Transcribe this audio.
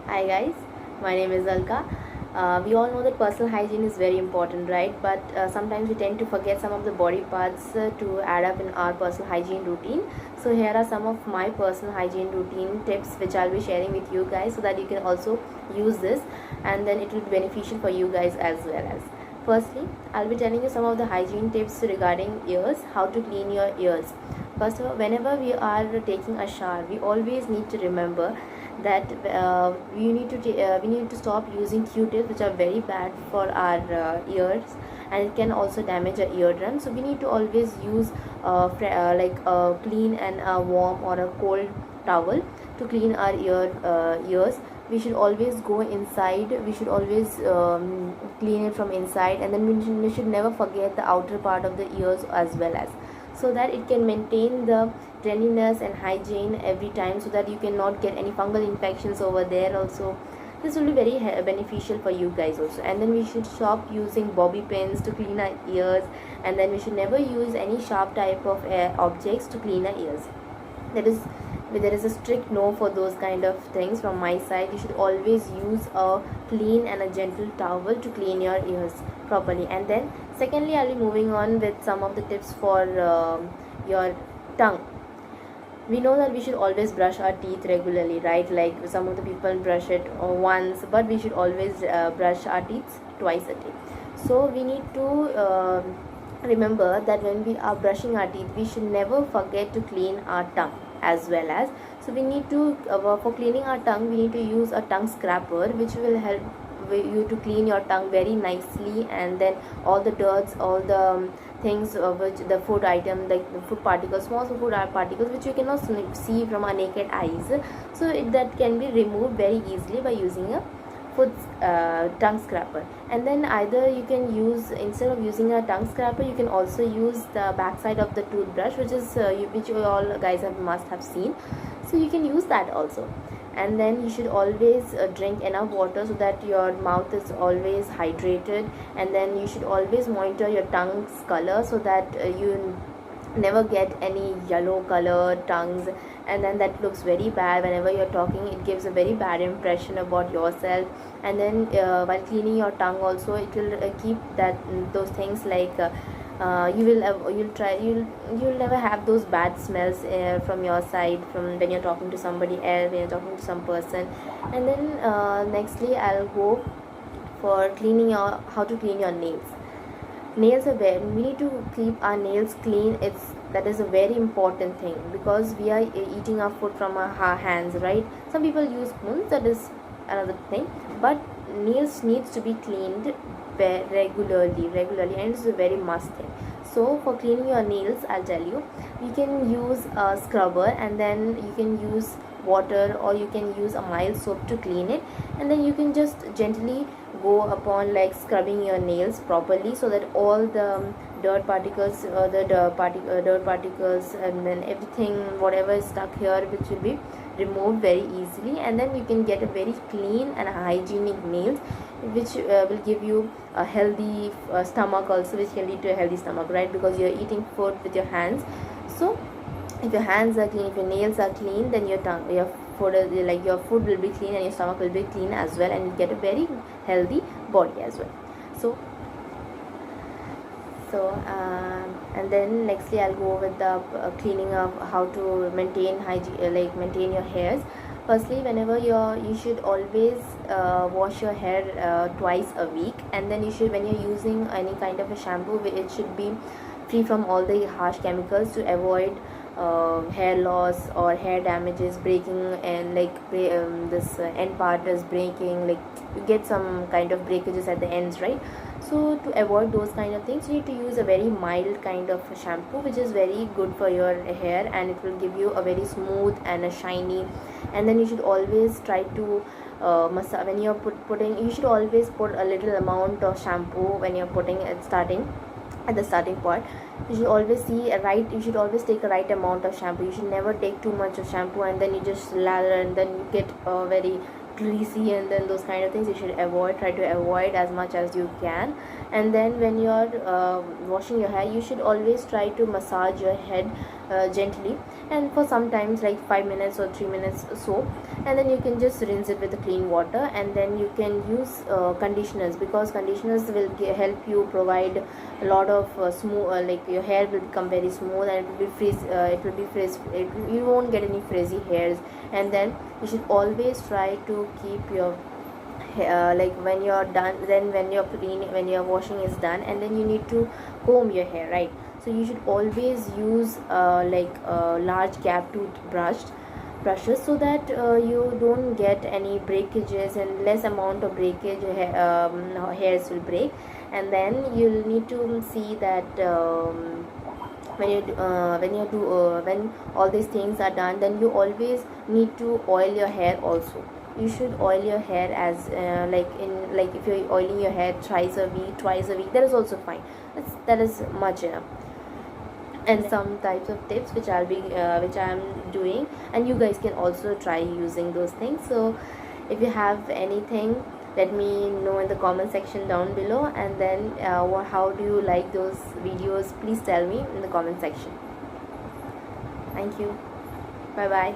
Hi guys, my name is Alka. We all know that personal hygiene is very important, right? But sometimes we tend to forget some of the body parts to add up in our personal hygiene routine. So here are some of my personal hygiene routine tips which I'll be sharing with you guys so that you can also use this and then it will be beneficial for you guys as well as. Firstly, I'll be telling you some of the hygiene tips regarding ears, how to clean your ears. First of all, whenever we are taking a shower, we always need to remember that we need to stop using Q-tips, which are very bad for our ears, and it can also damage our eardrum. So we need to always use like a clean and a warm or a cold towel to clean our ears. We should always go inside, we should always clean it from inside, and then we should never forget the outer part of the ears as well as, so that it can maintain the cleanliness and hygiene every time, so that you cannot get any fungal infections over there also. This will be very beneficial for you guys also. And then we should stop using bobby pins to clean our ears, and then we should never use any sharp type of objects to clean our ears. There is a strict no for those kind of things from my side. You should always use a clean and a gentle towel to clean your ears properly. And then secondly, I'll be moving on with some of the tips for your tongue. We know that we should always brush our teeth regularly, right? Like some of the people brush it once, but we should always brush our teeth twice a day. So we need to remember that when we are brushing our teeth, we should never forget to clean our tongue as well as. So we need to for cleaning our tongue, we need to use a tongue scraper, which will help you to clean your tongue very nicely, and then all the dirts, all the things which the food item, like the food particles, small food particles which you cannot see from our naked eyes, so that can be removed very easily by using a food tongue scraper. And then either you can use, instead of using a tongue scraper, you can also use the backside of the toothbrush, which you all guys must have seen. So you can use that also. And then you should always drink enough water, so that your mouth is always hydrated. And then you should always monitor your tongue's color, so that you never get any yellow color tongues, and then that looks very bad whenever you're talking. It gives a very bad impression about yourself. And then while cleaning your tongue also, it will keep that those things like you'll never have those bad smells from your side, from when you're talking to somebody else, when you're talking to some person. And then nextly, I'll go for cleaning your how to clean your nails. Nails are very, we need to keep our nails clean. That is a very important thing, because we are eating our food from our hands, right? Some people use spoons, that is another thing, but nails needs to be cleaned regularly, and it's a very must thing. So for cleaning your nails, I'll tell you, you can use a scrubber, and then you can use water, or you can use a mild soap to clean it. And then you can just gently go upon like scrubbing your nails properly, so that all the dirt particles, dirt particles, and then everything whatever is stuck here, which will be removed very easily. And then you can get a very clean and hygienic nails, which will give you a healthy stomach also, which can lead to a healthy stomach, right? Because you're eating food with your hands. So if your hands are clean, if your nails are clean, then your food like your food will be clean, and your stomach will be clean as well, and you get a very healthy body as well. So and then nextly, I'll go with the cleaning of how to maintain hygiene, like maintain your hairs. Firstly, whenever you should always wash your hair twice a week. And then you should, when you're using any kind of a shampoo, it should be free from all the harsh chemicals, to avoid hair loss or hair damages, breaking, and like this end part is breaking, like you get some kind of breakages at the ends, right? So to avoid those kind of things, you need to use a very mild kind of shampoo, which is very good for your hair, and it will give you a very smooth and a shiny. And then you should always try to massage when you're putting, you should always put a little amount of shampoo when you're putting at the starting part. You should always you should always take a right amount of shampoo. You should never take too much of shampoo, and then you just lather, and then you get very greasy, and then those kind of things you should try to avoid as much as you can. And then when you're washing your hair, you should always try to massage your head gently, and for sometimes like 5 minutes or 3 minutes or so, and then you can just rinse it with the clean water, and then you can use conditioners, because conditioners will help you provide a lot of smooth, like your hair will become very smooth, and it will be frizz, you won't get any frizzy hairs. And then you should always try to keep your like when you're done, then when you're cleaning, when your washing is done, and then you need to comb your hair, right? So you should always use like large cap toothbrush brushes, so that you don't get any breakages, and less amount of breakage hairs will break. And then you'll need to see that when all these things are done, then you always need to oil your hair also. You should oil your hair as like if you're oiling your hair twice a week, that is also fine. That is much enough. And some types of tips which I'm doing, and you guys can also try using those things. So if you have anything, let me know in the comment section down below, and then how do you like those videos, please tell me in the comment section. Thank you. Bye bye.